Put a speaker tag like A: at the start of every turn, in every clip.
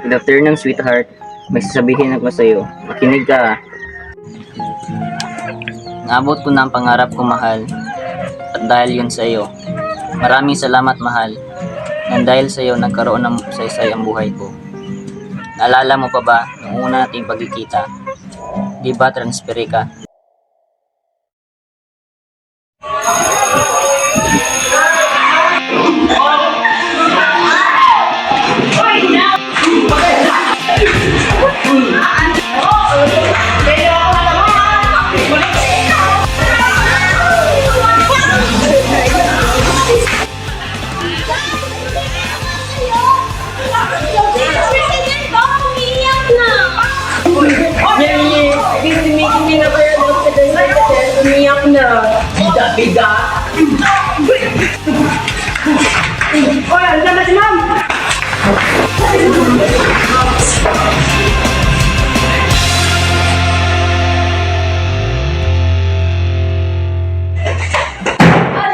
A: Good afternoon, sweetheart. May sasabihin ako sa iyo. Makinig ka. Naabot ko na ang pangarap ko, mahal. At dahil yun sa iyo. Maraming salamat, mahal. Nang dahil sa iyo, nagkaroon ng saysay ang buhay ko. Naalala mo pa ba, noong una nating pagkikita? Di ba transferi ka?
B: Umiyak na. Biga-biga. Oy, ano na si ma'am?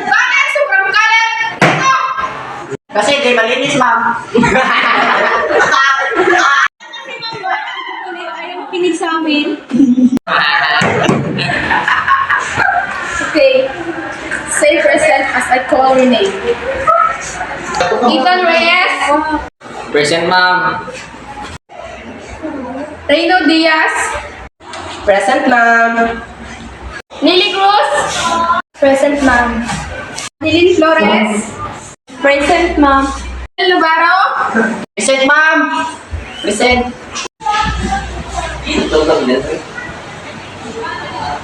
C: Bakit? Sobrang kalat! Ito!
B: Kasi di malinis, ma'am.
C: Ayaw makinig sa amin. Okay. Say present as I call your name. Ethan Reyes.
A: Present, ma'am.
C: Reyno Diaz.
B: Present, ma'am.
C: Nili Cruz. Present, ma'am. Hilin Flores. Present, ma'am. Lubaro.
B: Present, ma'am. Present.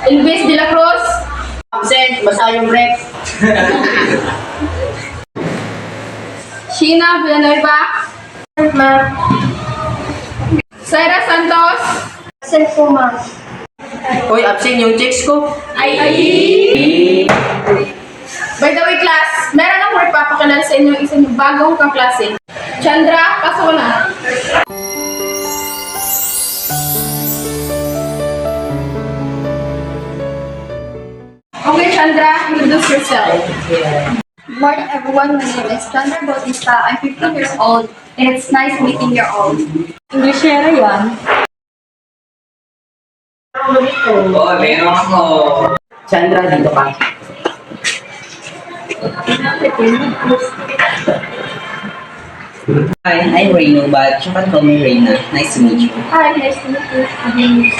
C: Elvis de la Cruz.
B: Present. Basta yung break.
C: Sheena Villanueva. Present, ma'am. Sarah Santos. Present po, ma'am.
B: Uy, absent yung chicks ko.
C: Ay. By the way, class, meron akong ipapakilala sa inyo isang bagong kaklase. Chandra, pasok na. Okay, Chandra, introduce yourself.
D: Good morning, everyone. My name is Chandra Bautista. I'm 15 years old, and it's nice meeting you all. Englishera yan.
A: Oh, meron ako.
B: Chandra, dito ka.
E: Hi, I'm Reyno, but you can call me Reyna. Nice to meet you.
D: Hi, nice to meet you.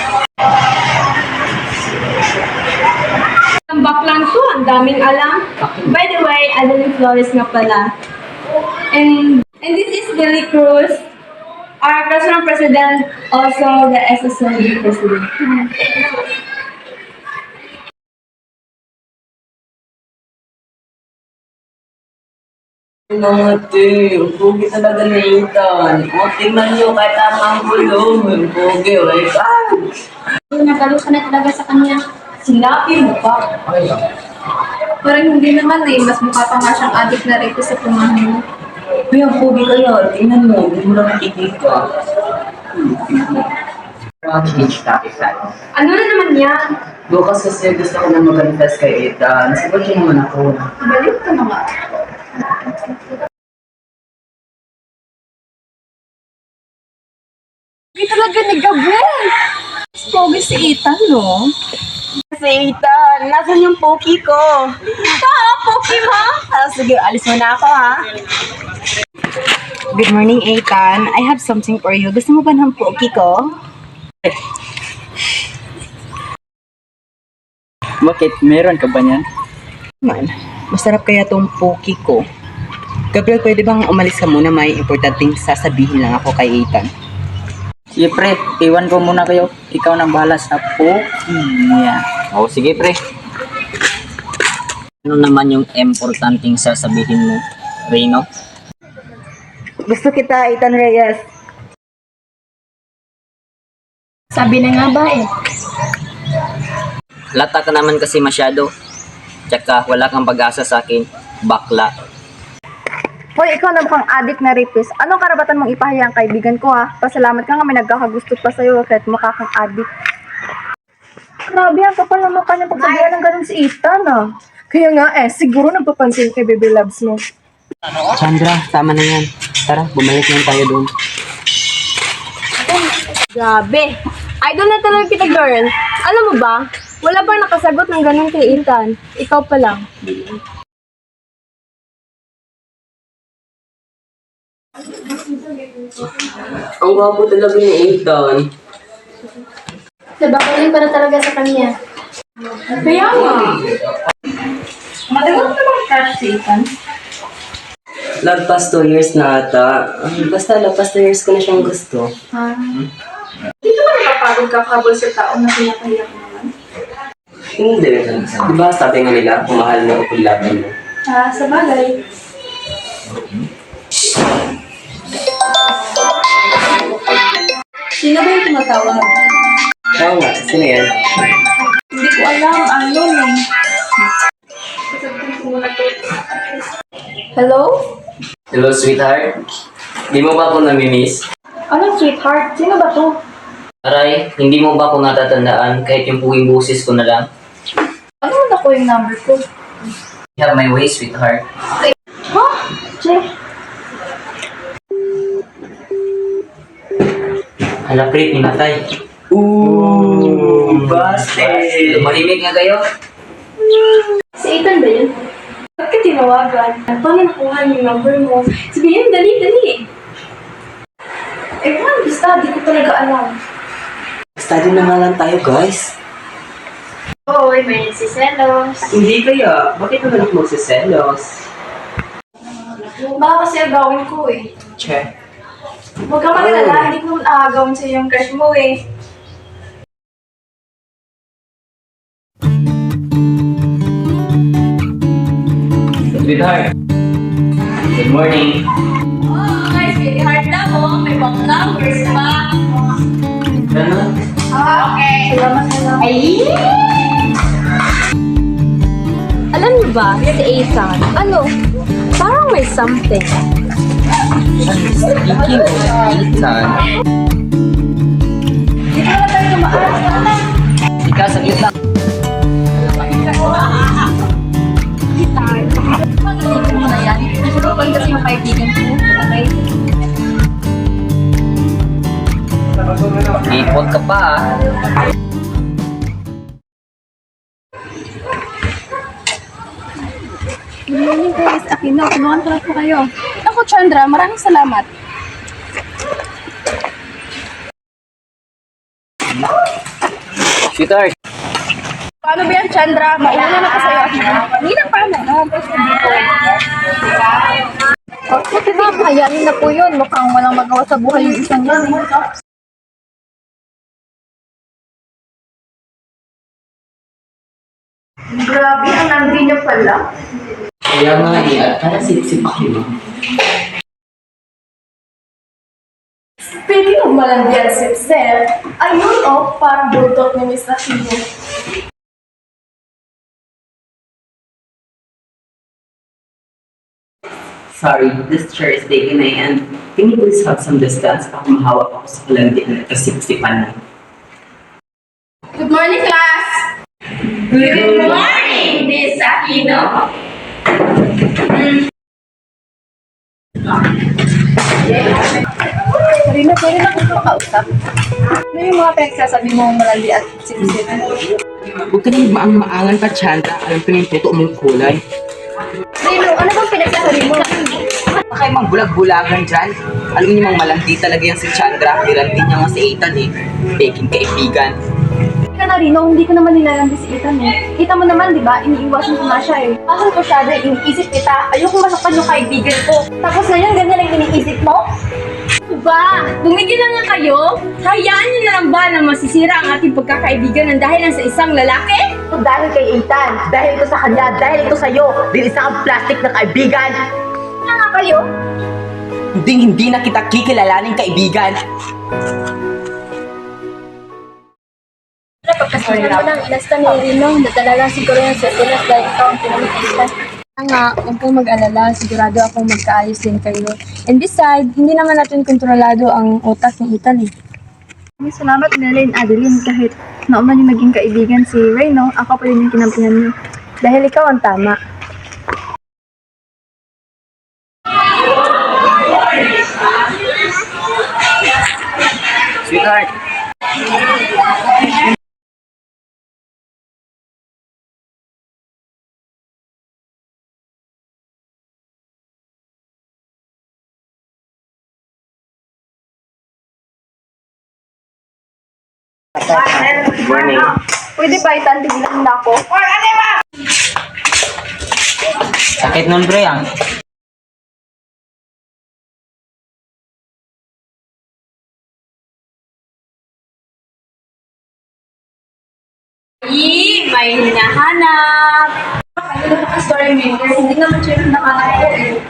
F: Ang baklang to, ang daming alam. By the way, Adeline Flores nga pala. And this is Billy Cruz, our classroom president, also the SSLB president.
E: Mga te, ang pogi talaga na Ethan. O, tingnan nyo, kahit tama ang gulong. Ang pogi, right?
D: Nagalo ka na talaga sa kanya.
F: Sinabi mo pa.
D: Parang hindi naman eh. Mas mukha pa nga siyang addict na rito sa pumahan mo.
E: Uy, ang pogi kaya. Tingnan mo, hindi mo lang nakikita.
F: Ano na naman yan?
E: Bukas kasi gusto ko na mag-confess kay Ethan. Sagot siya naman ako.
D: Galit ka na nga.
F: Hindi talaga ni Gabriel. Pogi si Ethan, no? Si Ethan, nasan yung poki ko? Poki mo? Sige, alis mo na ako, ha?
G: Good morning, Ethan. I have something for you. Gusto mo ba ng poki ko?
A: Bakit? Meron ka ba niyan?
G: Man, masarap kaya tong poki ko. Gabriel, pwede bang umalis ka muna? May importanteng sasabihin lang ako kay Ethan.
A: Sige, pre. Iwan ko muna kayo. Ikaw nang bahala sa poki niya. Oo, sige, pre. Ano naman yung importanteng sasabihin mo, Reyno?
G: Gusto kita, Ethan Reyes.
D: Sabi na nga ba eh.
A: Lata ka naman kasi masyado. Tsaka wala kang pag-asa sa akin. Bakla.
D: Hoy, ikaw na mukhang addict na rapist. Anong karapatan mong ipahiya ang kaibigan ko ha? Pasalamat ka nga may nagkakagusto pa sa'yo kahit mukha kang addict. Grabe, ang kapal na mukha niya pagsabihan ng ganun si Ethan ah. Kaya nga siguro nagpapansin kay Baby Loves mo.
A: Chandra, tama na yan. Tara, bumalik lang tayo doon.
F: Grabe. Idol na talaga kita, girl. Alam mo ba, wala pang nakasagot ng ganun kay Ethan. Ikaw pa lang.
E: Ang gwapo talaga ni Ethan.
C: Nababalik pa na talaga sa kanya.
F: Kaya nga. Matagal na bang crush si Ethan?
E: Lagpas 2 years na ata. Basta lagpas 2 years ko na siyang gusto.
C: Hindi ka ba napapagod kakabol sa taong na pinakahiyak mo naman?
E: Hindi. Diba sabi nga nila, kung mahal mo o kung laban mo.
C: Sa bagay.
F: Sino ba yung tumatawag?
E: Oo nga, sino yan?
F: Hindi ko alam. Ano eh. Hello?
A: Hello, sweetheart. Di mo ba ako namimiss?
C: Anong sweetheart? Sino ba to?
A: Aray, hindi mo ba ako natatandaan kahit yung puwing busis ko na lang?
C: Ano na ko yung number ko?
A: You have my way, sweetheart.
C: Ha? Che?
A: Hala, pre, pinatay.
E: Ooh, busted!
A: Lumahimik nga kayo.
C: Si Ethan ba yun?
F: Ba't ka tinawagan? Paano nakuha yung number mo? Sabihin, dali, dali.
C: Basta, di ko talaga alam.
E: Study na nga lang tayo, guys.
C: Oo, may si Selos.
E: Hindi kaya. Bakit naman ako magsiselos?
C: Baka kasi agawin ko eh.
E: Che.
C: Huwag ka mag-alala, hindi ko naman aagawin sa'yo yung crush mo eh.
A: Sweetheart. Good morning.
F: Oh, guys, sweetheart na mo. May pang numbers pa.
A: Ano?
C: Okay. Salamat.
F: Alam niyo ba, si Ethan, parang may something.
A: Speaking of Ethan. Ika, saglit lang.
D: Pag-ibig mo na yan. Nasurupan kasi yung kaibigan ko. Okay?
A: Ipot ka pa ah.
D: Good morning guys. Aquino, tulungan ko lang po kayo.
C: Ako, Chandra, maraming salamat.
A: Sweetheart.
C: Paano ba yan, Chandra? Mauna na ka sa'yo. Hindi na paano.
D: Buti ba, hayanin na po yun. Mukhang walang magawa sa buhay yung isang yan. Grabe, ang nandi niya pala.
E: Kaya nga niya, para sip-sip ako.
C: Speaking of malandian sip-sip, ayun parang bultok ni Miss Aquino.
E: Sorry, this chair is taken na yan. Can you please have some distance? Ako mahawak ako sa kalandian at sip-sipan na.
C: Good morning, class! Good morning, Miss Aquino!
D: Sorry na kung makausap. Ano yung mga pinagsasabi mo malandi at sip-sip?
E: Huwag ka na maang-maangan pa, Chanta. Alam ko na yung puto mong kulay.
D: Rino, ano bang pinagsasabi mo?
E: Baka kayo mang bulag-bulagan dyan. Alam niyo mang malandi talaga yan si Chandra. Nilandi niya nga si Ethan eh. Peking kaibigan.
D: Ka na Rino, hindi ko naman nilalandi si Ethan eh. Kita mo naman, di ba? Iniiwasan ko nga siya eh. Mahal ko siya dahil iniisip kita. Ayoko masaktan yung kaibigan ko. Tapos ngayon, ganyan ang iniisip mo?
F: Ba, bumigil na nga kayo? Hayaan niyo na lang ba na masisira ang ating pagkakaibigan ng dahil lang sa isang lalaki?
B: Dahil kay Ethan, dahil ito sa kanya, dahil ito sa'yo, din isa kang plastic na kaibigan.
D: Ano nga kayo?
E: Hindi na kita kikilalaning kaibigan.
D: Pagkasama ko lang, ilasta ni Rino. Nadala lang siguro yung seselas dahil ikaw ang pinag-iisan.
F: Nga, huwag kang mag-alala. Sigurado akong magkaayos din kayo. And besides, hindi naman natin kontrolado ang utak ni Ethan eh.
D: Maraming salamat, Nelaine Adeline. Kahit nauna yung naging kaibigan si Reno, ako pa rin yung kinampihan niyo. Dahil ikaw ang tama.
A: Sweetheart. Good morning.
D: Pwede ba Ethan, tigilan mo na ako?
A: Sakit nun, pre, ah.
F: May hinahanap.
C: Story maker, hindi naman siya yung nakalap ko eh.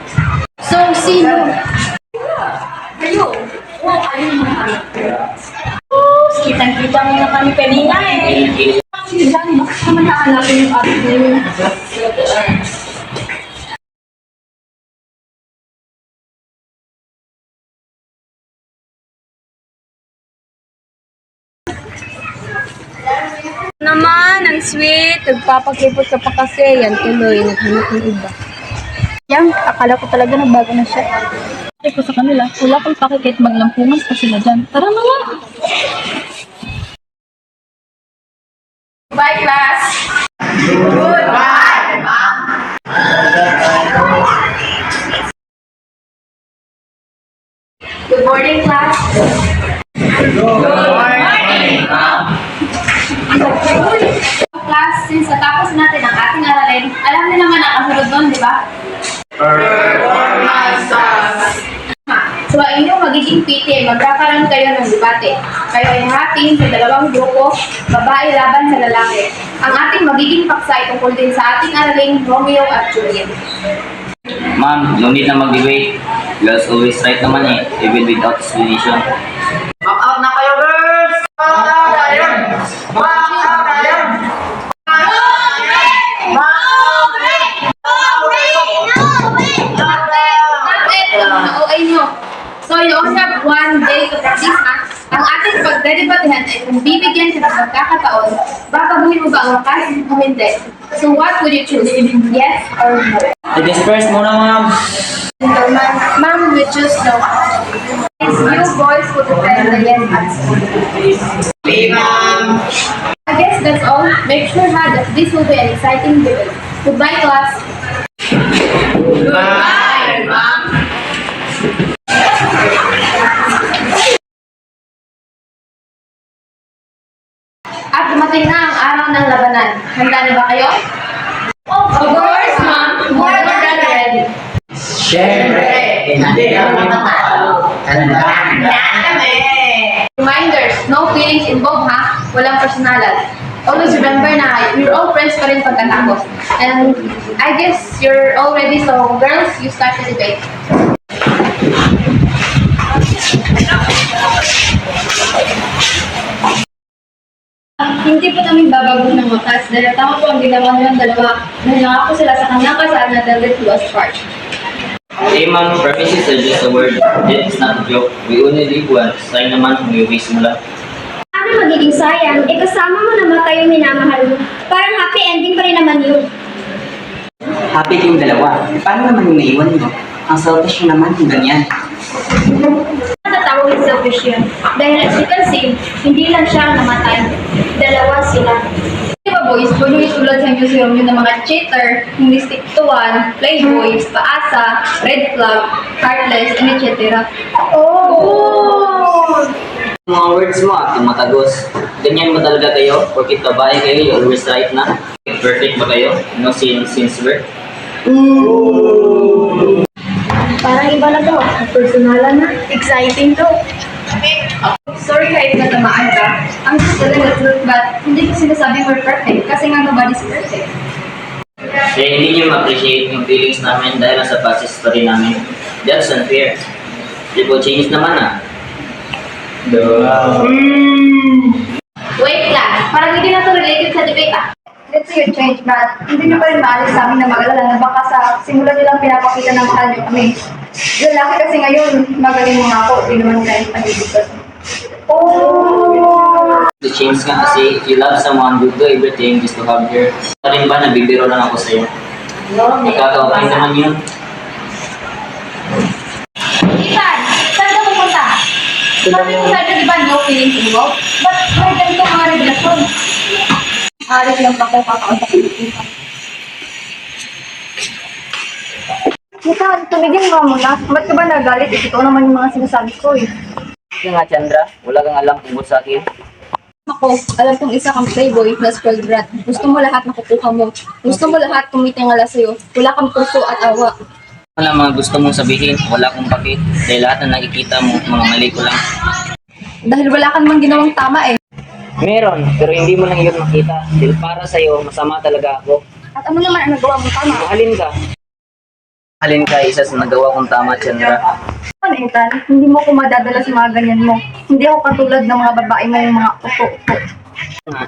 C: So, sino? Kayo. Oh, ayun mga
F: Kitang-kita mo na kami kanina eh.
C: Diyan, bakit naman nakalapin yung adik na yun?
F: Naman, ang sweet. Nagpapakipot ka pa kasi. Yan tuloy, naghanap ng iba.
D: Yang, akala ko talaga nagbago na siya.
C: Sabi ko sa kanila, wala kang pakikit maglampungan pa sila dyan. Tara na nga! Bye, class! Good morning, class! Class, since natapos natin ang ating aralin, alam niyo naman ang kasunod nun, di ba? So, ang inyong magiging PTA, magkakaroon kayo ng debate. Kayo ay hating sa dalawang grupo, babae laban sa lalaki. Ang ating magiging paksa ay tungkol din sa ating araling Romeo at Juliet.
A: Ma'am, no need na mag-debate. Girls always right naman eh, even without explanation.
B: Back out na kayo, girls! Back out na yan! Back out na yan!
C: OA nyo. So, you only have 1 day to practice, ha? Ang ating pagdedebatehan ay kung bibigyan ka ng pagkakataon, babaguhin mo ba ang wakas o hindi? So, what would you choose? Yes or no?
A: I-disperse muna, ma'am.
C: Gentlemen, ma'am, we choose no. It's you boys who defend the yes answer. I guess that's all. Make sure that this will be an exciting debate. Goodbye, class. At dumating na ang araw ng labanan. Handa na ba kayo? Of course, ma'am. More than ready. Reminders, no feelings involved, ha? Walang personalan. Always remember na you're all friends pa rin pagkatapos. And I guess you're all ready, so girls, you start the debate.
F: Hindi po namin babago ng wakas dahil tama po ang ginawa nilang dalawa. Nahilangako sila sa kanilang kasal na delivered to us charge.
A: Hey ma'am, promises are just a word. It's not a joke. We only live once. Sayang naman kung i-waste mo lang.
H: Ano magiging sayang? Eh kasama mo namatay yung minamahal mo. Parang happy ending pa rin naman yun.
E: Happy kayong dalawa. Paano naman yung naiwan mo? Ang selfish mo naman kung ganyan.
H: Natatawag yung selfish yun. Dahil as you can see, hindi lang siya ang namatay. Dalawa sila.
C: Di ba boys, pwede yung itulad sa museum yung mga cheater, hindi stick to one, playboys, paasa, red flag, heartless, and etc.
H: Oh!
A: Mga words mo tumatagos. Ganyan ba talaga kayo? Porkit babae kayo, you always right na? Perfect ba kayo? No sin since birth?
H: Parang iba na to. Personalan na. Exciting to.
C: Sorry kahit natamaan ka. Ang gusto talaga truth, but hindi ko sinasabing we're perfect kasi nga nobody's perfect.
A: Kaya hindi niyo ma-appreciate yung feelings namin dahil nasa process pa rin namin. That's unfair. Triple changes naman
C: Wait class, parang hindi na to related sa debate
D: Let's say you change, but hindi nyo pa rin maalis sa amin na mag-alala na baka sa simula nilang pinapakita ng mahal nyo kami. Lalaki kasi ngayon, magaling mo nga ako, di naman kayo panibig. Oh!
A: The change nga kasi, if you love someone, you do everything just to have her. Pa rin ba, nabibiro lang ako sa'yo? Nagkakaupay naman yun.
C: Ethan, saan ka pupunta? Sabi ko sa'yo, di ba no feelings involved? Ba't may ganito mga revelasyon?
D: Alis lang pa kayo kakaunta ko dito. Mika, tumigil nga muna. Ba't ka ba nagalit? Ito naman yung mga sinasabi ko eh.
A: Sige nga, Chandra, wala kang alam tungkol sa akin.
D: Ako, alam kong isa kang playboy na spoiled brat. Gusto mo lahat makukuha mo. Gusto mo lahat tumitingala sa'yo. Wala kang puso at awa.
A: Wala mga gusto mong sabihin, wala akong paki. Dahil lahat na nakikita mo, mga mali ko lang.
D: Dahil wala ka namang ginawang tama eh.
A: Meron, pero hindi mo lang yun makita. Dahil para sa'yo, masama talaga ako.
D: At ano naman ang nagawa mong tama?
A: Mahalin ka. Mahalin ka, isa sa nagawa kong tama, Chandra.
D: Ano, Ethan? Hindi mo ko madadala sa mga ganyan mo. Hindi ako katulad ng mga babae mo yung mga upo-upo.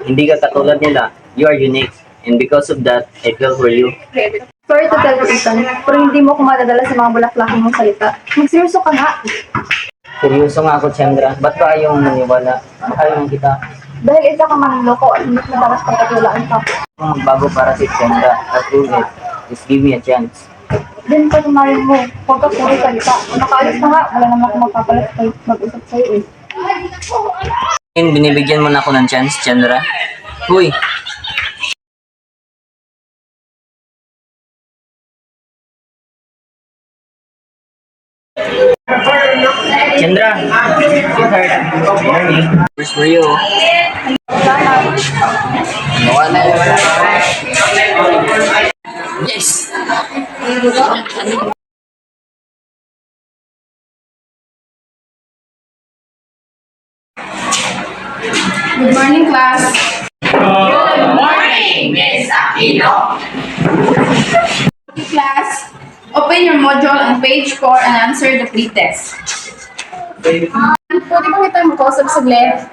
A: Hindi ka katulad nila. You are unique. And because of that, I feel for you.
D: Sorry to tell you, Ethan, pero hindi mo ko madadala sa mga bulaklakan mong salita. Magseryoso ka nga.
A: Seryoso nga ako, Chandra. Ba't ba ayaw maniwala? Mahal mo kita.
D: Dahil isa ka manloko at hindi na dapat pagkatulaan ka.
A: Kung magbago para si Chandra, I'll prove it. Just give me a chance.
D: Then pa tumayo mo, huwag ka puro salita. Nakaalis na nga, wala naman ako magpapalit kayo mag-usap sa'yo eh.
A: Binibigyan mo na ako ng chance, Chandra. Uy! Chandra! Where's for you? Nawala yun. Yes!
C: Good morning, class. Okay, class. Open your module on page 4 and answer the pre-test. Pwede ba kita mag-usap saglit?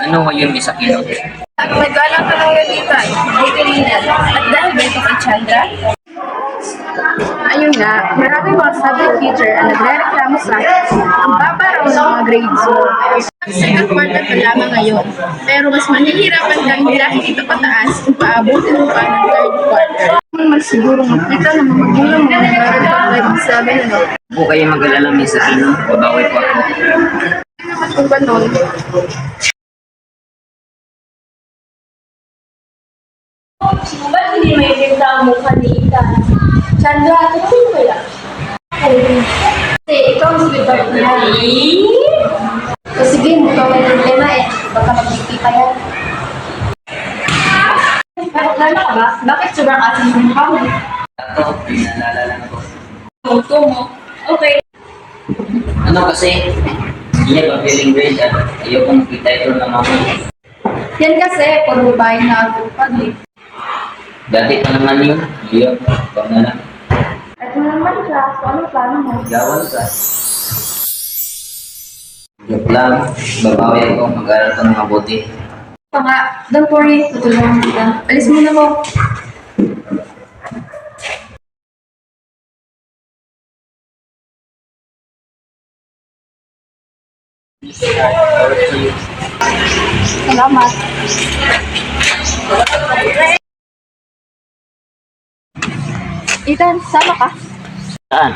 A: Ano ko yun, Miss Aquino?
C: Nagkaalam ka lang yun dito ay hindi kanina. At dahil dito kay Chandra, ayun nga, maraming mga subject teacher ang nagre-reklamo sa akin. Ang baba raw ng mga grades mo. Second quarter pa lamang ngayon. Pero mas mahihirapan kang dahil dito pataas kung paabutin mo pa ng third quarter. Mas siguro makita na mga magulang mo na meron pa grade 7, ano?
A: Huwag kayo mag-alala, Miss Aquino. Babawi po ako.
C: Naman kung ganun.
F: Ba't hindi may bigla mo kanina? Chandra, tuloy mo lang.
C: Kasi ikaw ang sweetheart niya. So sige, ikaw may problema eh. Baka magkikita yan. Pero lalo ka ba? Bakit sobrang asin yung mukha mo?
A: Ito, pinalala lang ako.
F: Tuto mo. Okay.
A: Ano kasi, hindi ba feeling grade at ayokong makita ito ng mama.
C: Yan kasi, puro babae na agupag eh.
A: Dati pa naman yun. Ayun, ikaw na lang.
C: At naman siya, so ano plano mo?
A: Gawan ka. Joke lang, babawi ako, mag-aral ka ng mabuti.
C: Pa nga, don't worry, tutulungan kita. Alis muna mo.
D: Salamat. Ethan, sama ka?
A: Saan?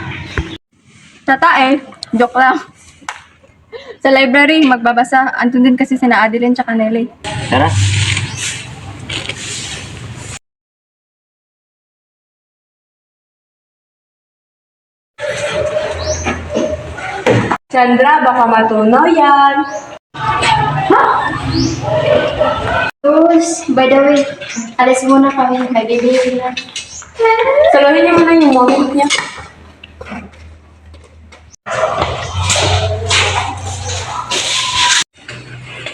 D: Sa tae. Joke lang. Sa library, magbabasa. Andun din kasi sina Adeline tsaka Nelly.
A: Tara.
F: Chandra, baka matunaw yan.
H: Rose, by the way, alis muna kami. May bibili na.
F: Saluhin niyo muna yung moment niya.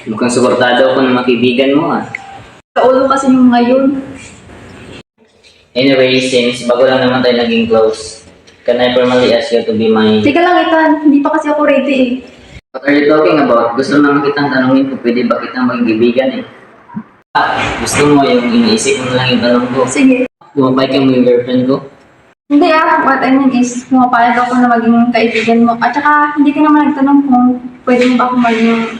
A: Mukhang suportado ako ng mga kaibigan mo ah.
D: Sa ulo kasi yung ngayon.
A: Anyway, since bago lang naman tayo naging close, can I formally ask you to be my...
D: Teka lang, Ethan. Hindi pa kasi ako ready eh.
A: What are you talking about? Gusto naman kitang tanongin kung pwede ba kitang maging kaibigan eh. Gusto mo yung iniisip mo lang yung tanong ko.
D: Sige.
A: Lumabay ka mo yung girlfriend ko.
D: Hindi what I mean is, pumapayag ako na maging kaibigan mo. At saka, hindi ka naman nagtanong kung pwede mo ba ako maging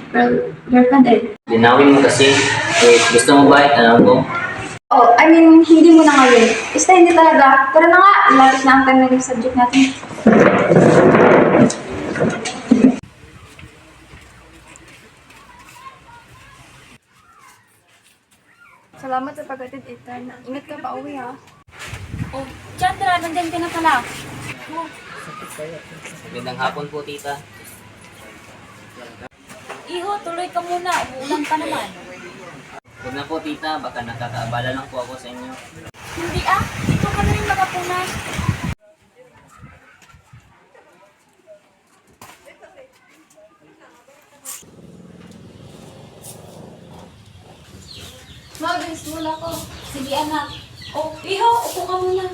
D: girlfriend eh.
A: Linawin mo kasi. Wait, gusto mo ba? Tanong ko.
D: Oh, I mean, hindi mo na ngayon. Basta hindi talaga. Tara na nga, lapit na ang time na yung subject natin. Salamat sa pag-atid, Ethan. Ingat ka pa uwi, ha?
I: Oh, Chandra, nandyan ka na pala.
A: Magandang hapon po, tita.
I: Iho, tuloy ka muna. Umuulan pa naman.
A: Huwag na po, tita. Baka nakakaabala lang po ako sa inyo.
I: Hindi ah, dito ka na rin magapunan.
C: Mag-guys, wala ko.
I: Sige anak. Oh, Iho, upo ka muna.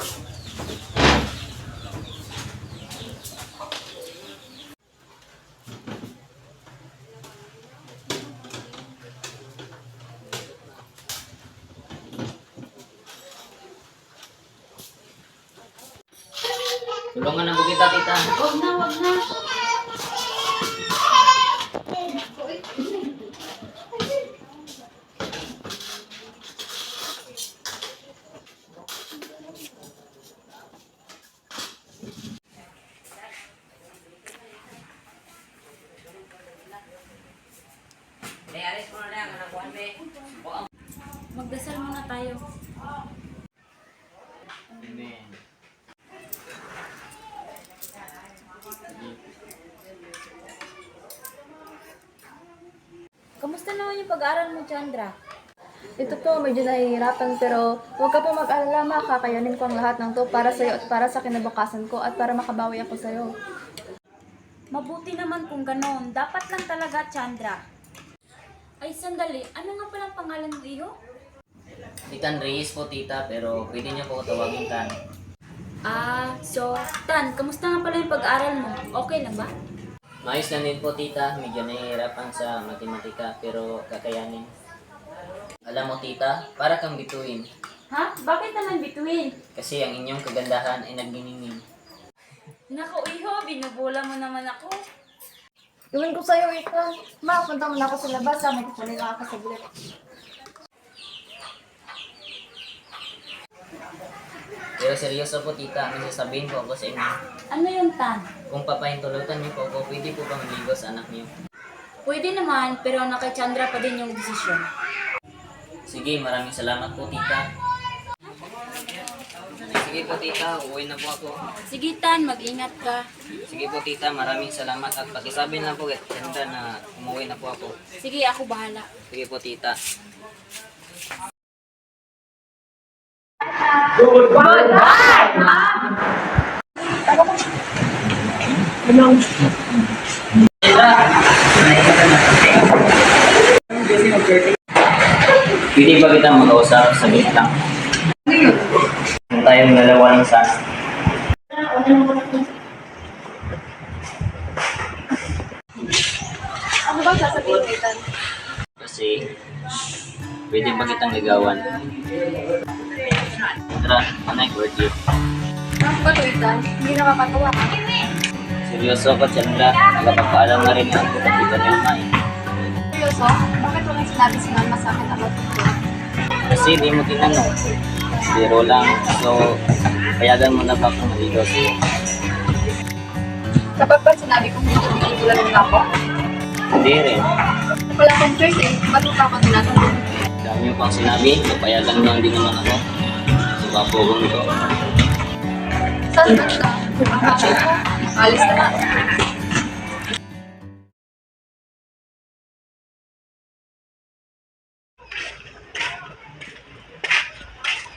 A: Tulungan na po kita, tita.
I: Wag na, wag na. Magdasal muna tayo.
A: Amen.
I: Kamusta naman yung pag-aaral mo, Chandra?
D: Ito po, medyo nahihirapan pero huwag ka po mag-alala, makakayanin ko ang lahat ng to para sa'yo at para sa kinabukasan ko at para makabawi ako sa'yo.
I: Mabuti naman kung ganon. Dapat lang talaga, Chandra. Ay, sandali. Ano nga palang pangalan mo, Iho?
A: Titan Reyes po, tita, pero pwede niyo po ako tawagin Tan.
I: Tan, kamusta nga pala yung pag-aaral mo? Okay lang ba?
A: Maayos lang din po, tita. Medyo nahihirapan sa matematika, pero kakayanin. Alam mo, tita, para kang bituin.
I: Ha? Bakit naman bituin?
A: Kasi ang inyong kagandahan ay nagniningning.
I: Naku, Iho, binubula mo naman ako.
D: Gawin ko sa'yo ito. Ma, punta mo na ako sa labas. May kukunin lang ako sa bulit.
A: Pero seryoso po, tita. May sasabihin po ako sa inyo.
I: Ano yung Tan?
A: Kung papahintulutan niyo po ako, pwede po ba maligo sa anak niyo?
I: Pwede naman, pero kay Chandra pa din yung desisyon.
A: Sige, maraming salamat po, tita. Sige po, tita. Uuwi na po ako.
I: Sige, Tan, mag-ingat ka.
A: Sige po, tita. Maraming salamat. At pakisabi na po, ganda na umuwi na po ako.
I: Sige, ako bahala.
A: Sige po, tita. Pwede ba kita mag-usap sa lang? Kung tayong dalawa lang sana.
D: Ano ba sasabihin mo, Ethan?
A: Kasi, pwede ba kitang ligawan? Tara, anay, word you.
D: Ano ba ito, Ethan? Hindi nakakatawa ka.
A: Seryoso ko, Chandra. Nakapagpaalam na rin ako kapag iba niya may.
D: Seryoso? Bakit walang sinabi si Mama sa akin about ito?
A: Kasi di mo tinanong. Biro lang. So, payagan mo na ba kung maligaw sa'yo?
D: Kapag ba sinabi kong hindi tulad ng ako?
A: Hindi rin.
D: Wala akong choice eh. Ba't mo pa ako tinatanong?
A: Dami mo pang sinabi, papayagan mo lang din naman ako. Subapo ko nito.
D: Saan ba siya? Ang happy ko. Alis na na.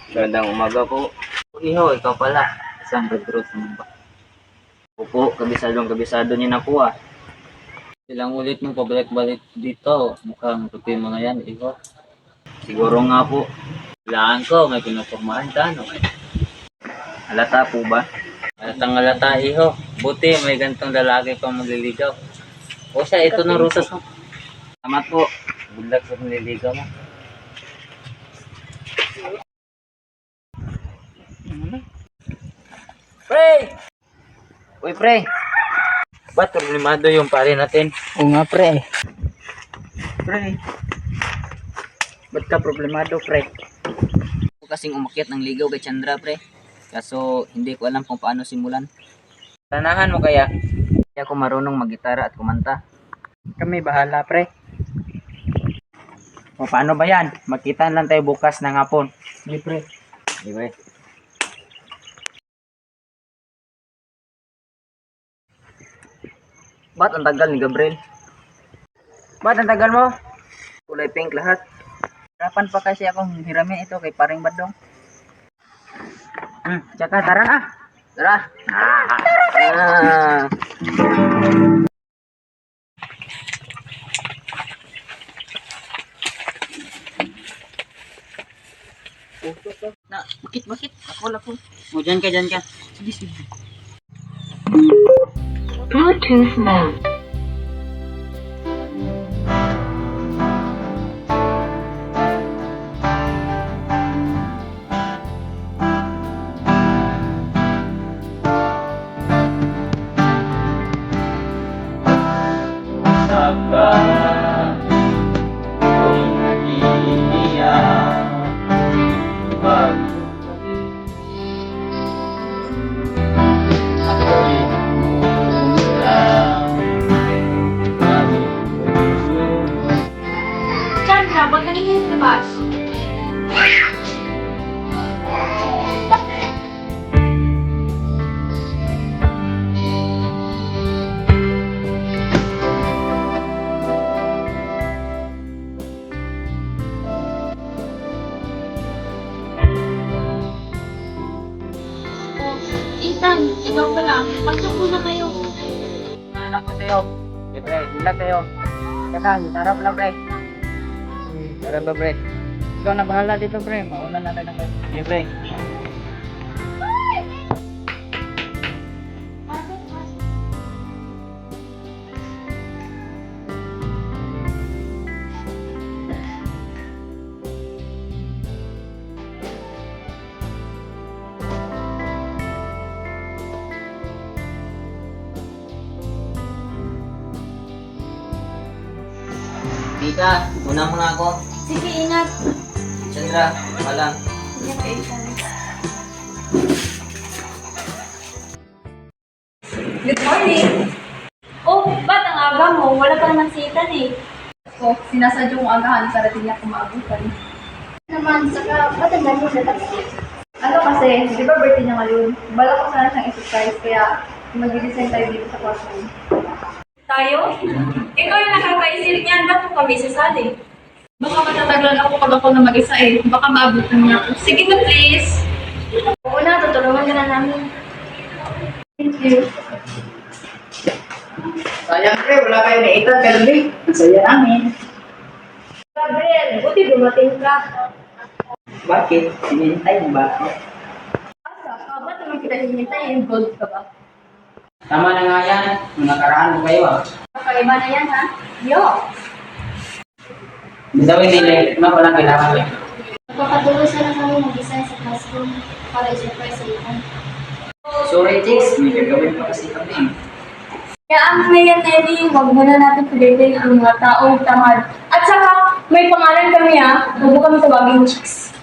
A: Gandang umaga po. Iho, ikaw pala. Isang Red Rose naman ba? Opo, kabisado niya na po ah. Ilang ulit mong pabalik-balik dito. Mukhang tupi yung mga yan, Iho. Siguro nga po. Kailangan ko, may pinupormahan ka, no? Halata po ba? Halatang halata, Iho. Buti, may gantong lalaki pang magliligaw. O siya, ito na rosas mo. Salamat po. Good luck sa magliligaw mo. Pre! Uy, pre! Ba't problemado yung pare natin?
E: Oo nga, pre.
A: Pre! Ba't ka problemado, pre? Ako kasing umakyat ng ligaw kay Chandra, pre. Kaso, hindi ko alam kung paano simulan. Tanahan mo kaya? Kaya ako marunong mag-gitara at kumanta.
E: Kami bahala, pre. O paano ba yan? Magkita lang tayo bukas ng hapon.
A: Hindi, pre. Hindi, pre. Ba't ang tagal ni Gabriel? Ba't ang tagal mo? Kulay pink lahat. Harapan pa kasi akong hiramin ito kay paring Badong. Tsaka tara na. Tara. Ah. Na, bakit? Ako. O, dyan ka. Sige.
J: Bluetooth mode.
F: Chandra, wag ka nang labas.
C: Ethan, ikaw pala. Pasok muna kayo.
A: Anak ko sa'yo. Pre, bulag sa'yo. Tsaka, harap lang, pre. Harap ba, pre? Ikaw na bahala dito, pre. Mauna na lang, pre. Okay, pre. Tita, una muna ako.
C: Sige, ingat.
A: Chandra, malam.
C: Ingat kayo, Ethan.
F: Good morning. Oh, ba't ang aga mo? Wala pa naman si Ethan eh.
D: So, sinasadyo mong agahan para di niya kumaabutan.
H: Naman, saka ba't ang dami na
D: Ano kasi, di ba birthday niya ngayon? Bala ko sana siyang exercise, kaya mag-design tayo dito sa classroom.
F: Tayo? Ikaw yung nakakaisip niyan. Ba't mo kami sasali?
D: Baka matataglan ako pag ako na mag-isa eh. Baka maabutan niya ako.
F: Sige na, please.
H: Oo na, tutulungan ka na namin.
D: Thank you.
B: Sayang pre, wala kayo ni Ethan pero di. Masaya namin.
H: Gabriel, buti dumating ka.
B: Bakit? Hinihintay mo ba?
D: Asa ka? Ba't naman kita hinihintay? Involved ka ba?
A: Tama na nga yan. Nung nakaraan mo kayo, ah.
D: Kakaiba na yan ha? Yo!
A: Gawin nila, walang kailangan eh.
H: Magpapatuloy sana kami mag-design sa classroom para i-surprise sa Ethan.
A: Sorry, Chicks. May gagawin pa kasi kami.
F: Kaya ang ngayon, Nelly, huwag muna natin pilitin ang mga taong tamad. At saka, may pangalan kami ha. Huwag mo kami tawagin chicks.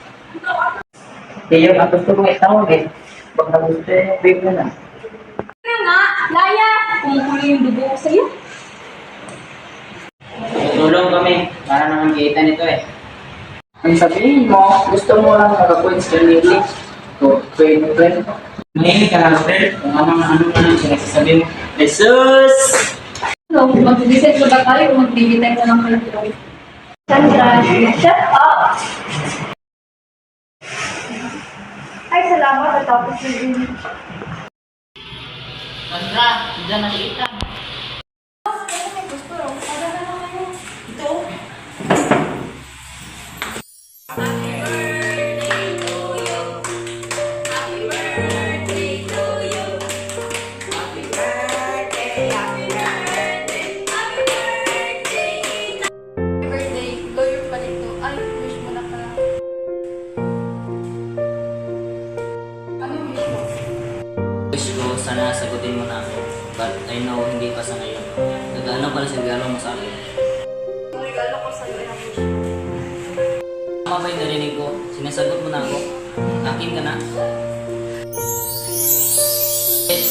B: Kaya ang gusto kong itawag eh. Baka gusto yung babe mo na.
F: Kaya nga, Laya, kumukulo yung dugo ko sa'yo.
A: Tulong kami. Para naman kita nito eh.
B: Ang sabihin mo, gusto mo lang makapoints ka nili. So, pwede.
A: Mahilig ka lang, friend. Kung ano man ang sinasasabi mo. Jesus!
D: So, mag-design ko ba tayo o mag-design na lang kayo?
H: Sandra, shut up!
D: Ay, salamat. Natapos yung
A: Sandra, dyan na si Ethan.
D: birthday. Lawyer pa dito. Ay, wish mo na ka. Ano wish mo?
A: Wish ko, sana sagutin mo na ako. But I know, hindi pa sa ngayon. Nag-ano pala sa regalo mo sa akin.
D: Ang regalo ko sa'yo ay ang wish mo.
A: Tama ba yung narinig ko? Sinasagot mo na ako. Akin ka na.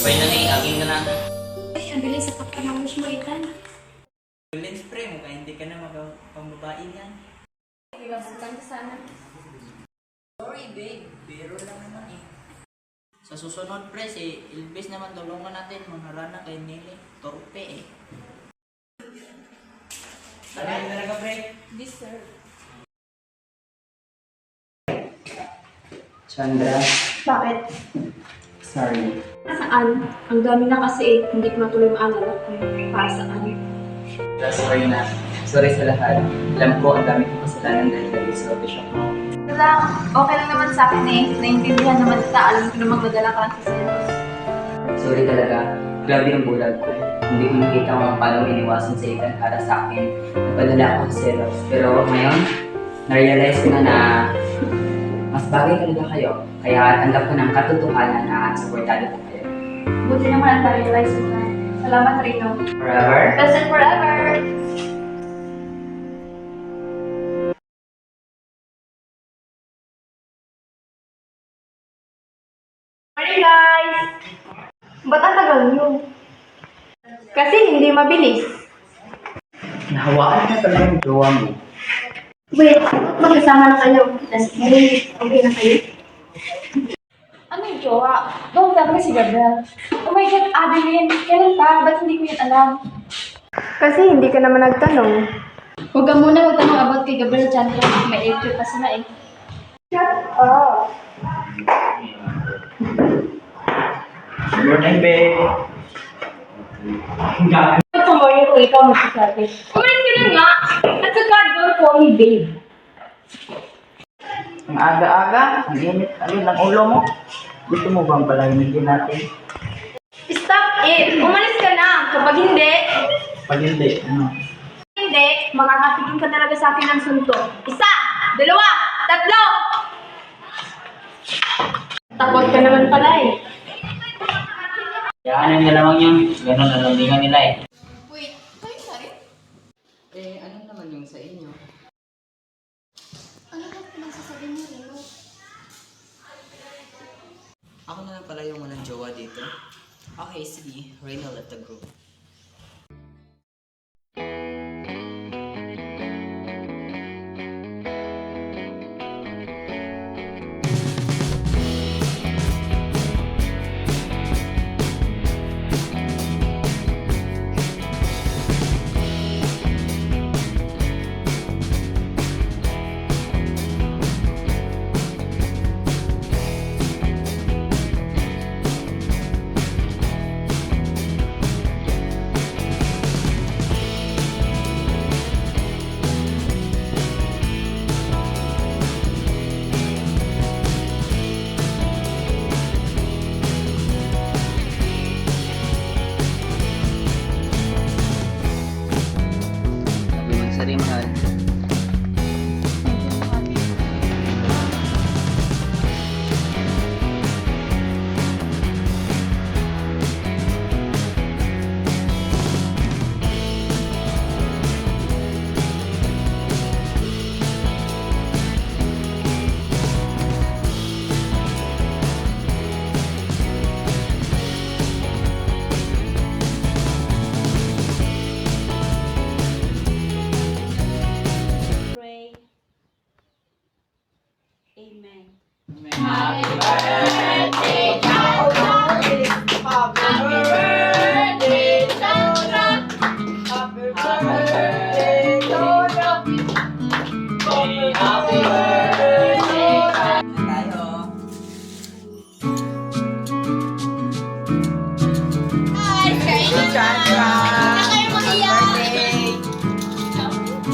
A: Finally, akin ka na.
H: Ay, ang bilis sa kapta ng wish mo, Ethan.
G: Lens spray mo kaya hindi ka na pambabae yan.
H: Ilabutan ka sana.
G: Sorry babe, pero lang naman eh.
E: Sa susunod, pre, si Ilbis naman tulungan natin. Manarana kay Nili. Torpe eh. Talaga talaga, pre.
F: This, sir.
A: Chandra,
H: Bakit?
A: sorry.
F: Nasaan? Ang dami na kasi eh. Hindi ko na tuloy maalala kung para saan.
A: Sorry na. Sorry sa lahat. Alam ko ang dami kong kasalanan dahil sa audition mo.
D: Ito lang, okay lang naman sa akin eh. Naintindihan naman kita. Alam ko naman madala ka lang sa selos.
A: Sorry talaga. Grabe ang bulag ko. Hindi ko nakita kung paano iniwasan sa Ethan para sa akin. Napadala ako sa selos. Pero ngayon, na-realize ko na mas bagay talaga kayo. Kaya tanggap ko ng katotohanan na supportado ko kayo.
D: Buti naman ang na-realize mo na. Salamat, Rino.
A: Forever?
D: Best and forever! Morning, guys! Ba't ang tagal niyo? Kasi hindi mabilis.
A: Nahawaan ka pala yung jowa mo.
H: Wait, magkasama na kayo. Tapos, okay na kayo?
C: Ano yung jowa? Doon talaga si Gabriel. Oh my God, Adeline, kailan pa? Ba't hindi ko yun alam?
D: Kasi hindi ka naman nagtanong.
C: Huwag ka muna magtanong about kay Gabriel Chandra. May AQ pa sila eh.
D: Shut up!
A: Good morning, babe.
F: Ito mo yung kung ikaw magsasabi. Umalis ka na nga! At saka, don't call me babe.
B: Ang aga-aga, ang init ng ulo mo. Gusto mo bang palahimigin natin?
F: Stop it! Umalis ka na! Kapag hindi,
B: Pag hindi, ano?
F: makakatigin ka talaga sa akin ng sunto. Isa! Dalawa! Tatlo! Takot ka naman pala eh.
A: Kaya nila lamang yun. Ganun ang landingan nila eh.
C: Wait, kayo na rin?
G: Eh, ano naman yung sa inyo?
C: Ano ba pinagsasabi niyo, Rino?
G: Ako na lang pala yung walang jowa dito. Okay, sige. Reyna left the group.
A: Sabi magsari mahal.
I: Pray. Amen.
E: Tayo.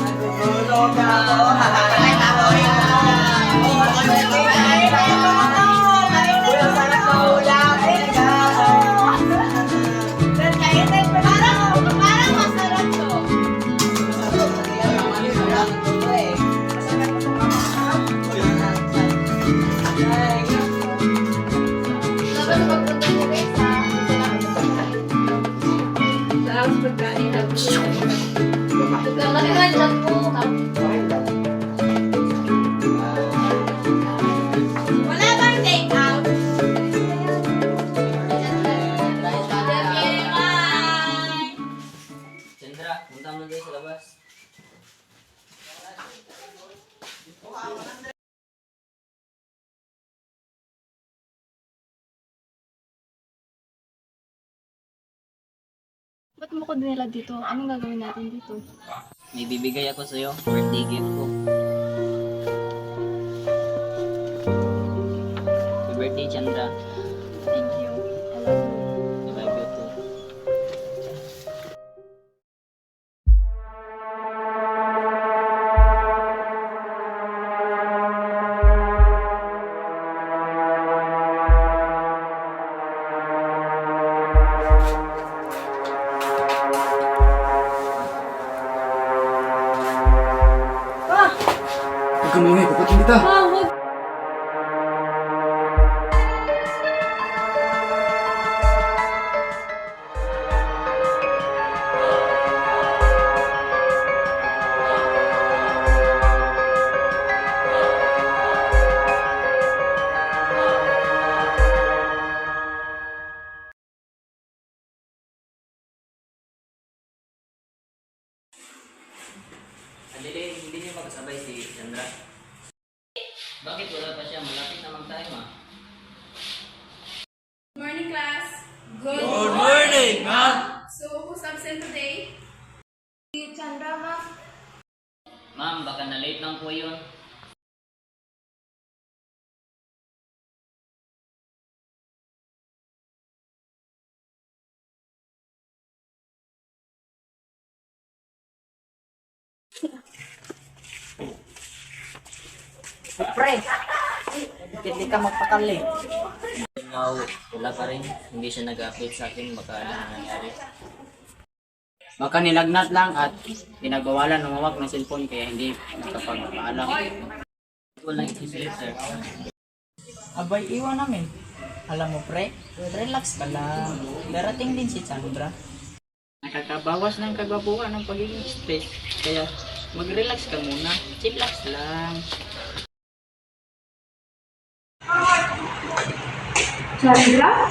E: Nagugulog ako.
C: Dapat magpunta niyo guys ha.
F: Salamat sa pagkain.
C: Huwag lang natin lang po.
F: Wala bang take out?
A: Chandra, punta mo dito sa labas.
D: Ba't mo ko dinala dito? Anong gagawin natin dito?
A: May bibigay ako sa'yo. Birthday gift ko. Happy birthday, Chandra.
D: Thank you. I love you.
A: I love you too.
B: Huwag ka maingay, kapatid kita.
A: Hindi niyo makasabay si Chandra. Bakit wala pa siya? Malapit na mag-time ah.
C: Good morning, class. Good
B: morning, ma'am.
C: So, who's absent today? Si Chandra, ma'am.
A: Ma'am, baka na-late lang po yun.
E: Pre, hindi ka magpakali.
A: Now, wala pa rin. Hindi siya nag-update sa akin. Baka ano na nangyari.
E: Baka nilagnat lang at pinagbawalan lumawak ng cellphone kaya hindi nakapagpaalam.
A: Walang isip, sir.
E: Abay, iwan namin. Alam mo pre, relax ka lang. Darating din si Chandra. Nakakabawas ng kagwapuan ng pagiging stress. Kaya mag-relax ka muna. Chillax lang.
F: Chandra?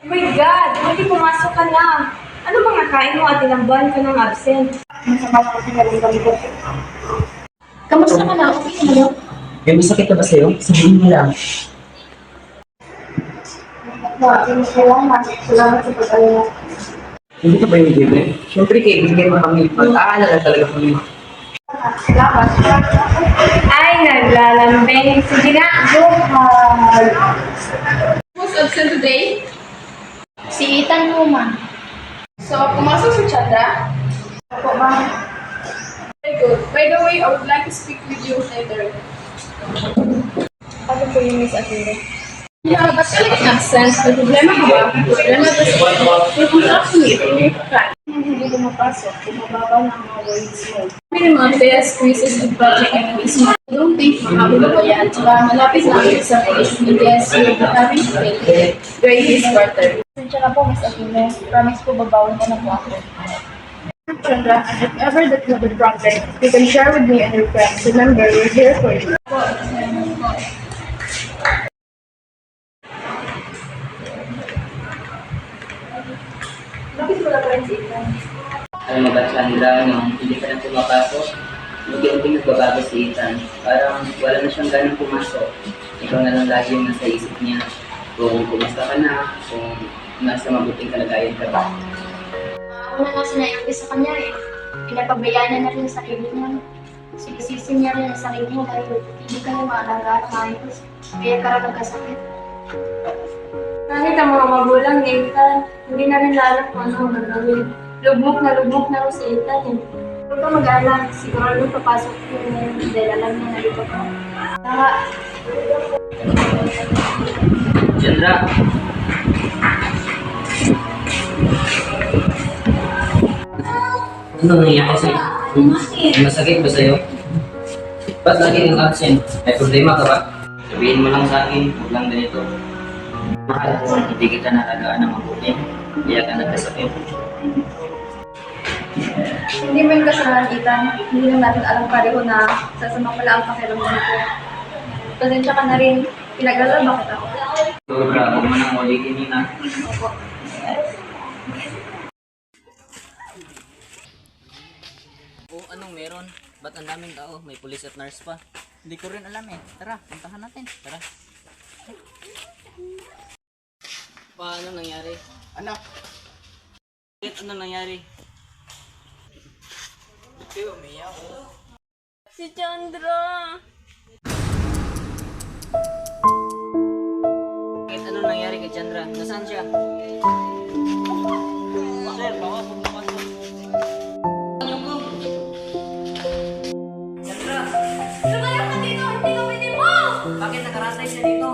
F: Oh my God! Hindi pumasok ka na. Ano bang nakain mo at ilang buwan ka nang absent?
C: Kamusta ka na? Okay ka na?
E: May masakit na ba sa'yo? Sabihin mo lang.
D: Salamat sa pag-alala.
E: Hindi ka ba yung libre? Siyempre kaibigan mo kami. Mag-aalala talaga kami.
D: Salamat.
F: Ay, naglalambing. Sige nga, go!
C: Who's absent today?
H: Si Ethan mo, ma'am.
C: So, pumasok si Chandra?
D: Opo, ma'am.
C: Very good. By the way, I would like to speak with you later.
D: Ano po yung Miss Akira?
C: Yeah, ba't ka like absent? May problema ka ba? Problema ba sa may contract mo hindi ka.
D: Hindi lumapasok. Bumababa ng mga words mo.
C: May mga test, quizzes, and project activities. I don't think makabulo ko yan. Tsaka malapit na ang examination ni test. You'll be having to take grade this quarter.
D: Sensya na po, Miss Akira. Promise po, babawin ko na po ako. Chandra, if ever that you have a problem, you can share with me and your friends. Remember, we're here for you.
C: Bakit wala pa rin si Ethan?
A: Alam mo ba, Chandra, nung hindi pa lang pumapasok, unti-unting nagbabago si Ethan. Parang wala na siyang ganang pumasok. Ikaw na lang lagi yung nasa isip niya. Kung kumusta ka na, kung nasa mabuting kalagayan ka ba.
H: Una nga sinabi sa kanya eh. Pinapabayaan niya na rin sa sarili niya. Sinisisi niya rin ang sarili niya dahil hindi ka na maalagaan ng ayos. Kaya ka rin nagkasakit.
F: Kahit ang mga magulang ni Ethan, hindi na rin alam kung ano ang gagawin. Lugmok na rin si Ethan eh. Huwag ka mag-alala, siguro papasok yung dahil alam niya na dito ka. Saka,
A: Chandra! Ano nangyayari sa'yo? Masakit ba sa'yo? Ba't lagi kang absent? May problema ka ba? Sabihin mo lang sa akin, huwag lang ganito. Mahal, hindi kita nalagaan ng mabuti. Kaya ka nagkasakit.
D: Hindi mo yung kasalanan, Ethan. Hindi lang natin alam pareho na sasama pala ang pakiramdam ko. Pasensya ka na rin. Pinag-alala bakit ako?
A: Sobra, huwag mo nang ulitin yun ah.
D: Opo.
A: Oo, anong meron? Ba't ang daming tao? May pulis at nurse pa.
E: Hindi ko rin alam eh. Tara, puntahan natin.
A: Tara. Paano nangyari?
E: Anak,
A: Ano nangyari?
I: Si Chandra.
A: Bakit ano nangyari kay Chandra? Nasaan siya? Sir, bawa po bukas po. Chandra,
I: Lumayo ka dito! Hindi ka pwede mo!
A: bakit nakaratay siya dito?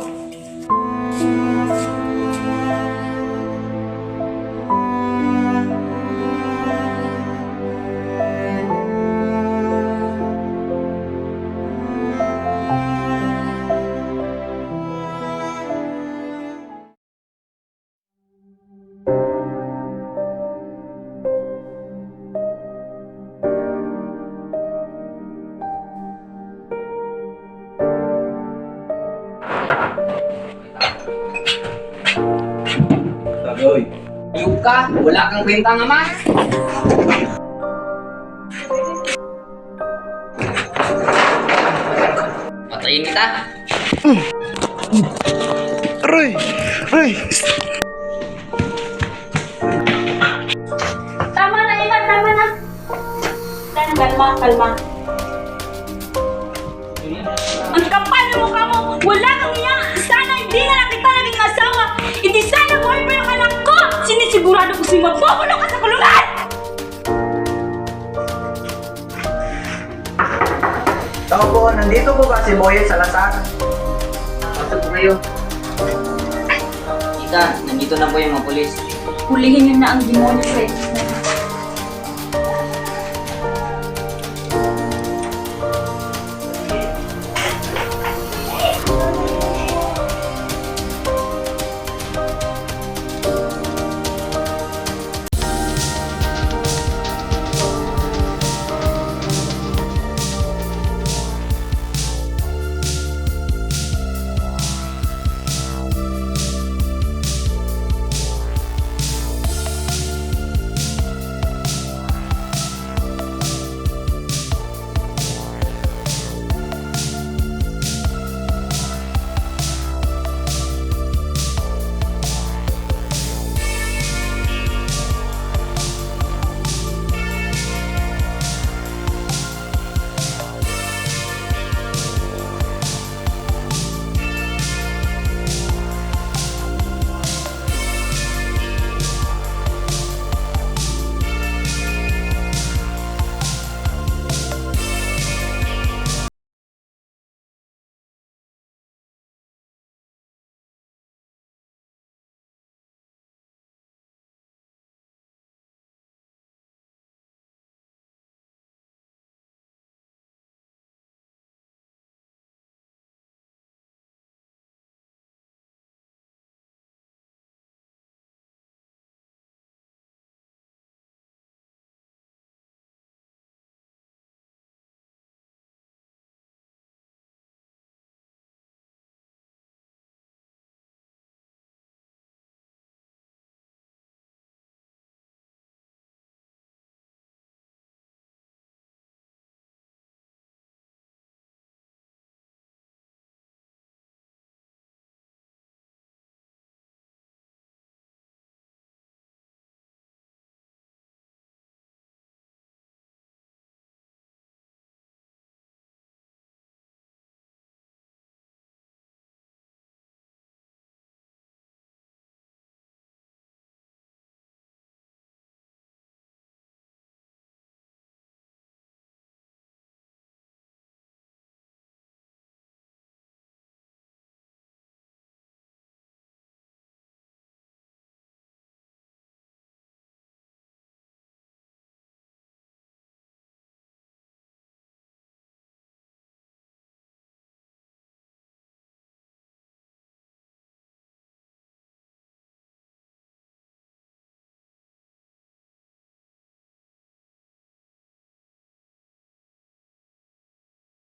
B: Ayok ka, wala kang kwenta nga man. Patayin kita.
I: Tama na, Iman! Tama na! Kalma. Ang kapal ng mukha mo! Wala kang iya! Sana hindi na lang kita naging asawa! Hindi sana buhay pa yung anak ko! Sinisigurado ko sa'yo mabubulo ka sa kulungan!
B: Tao po, nandito po ba si Boye Salazar?
A: Pasok po kayo. Tita, nandito na po yung mga polis.
I: Hulihin niyo na ang demonyo, Fred.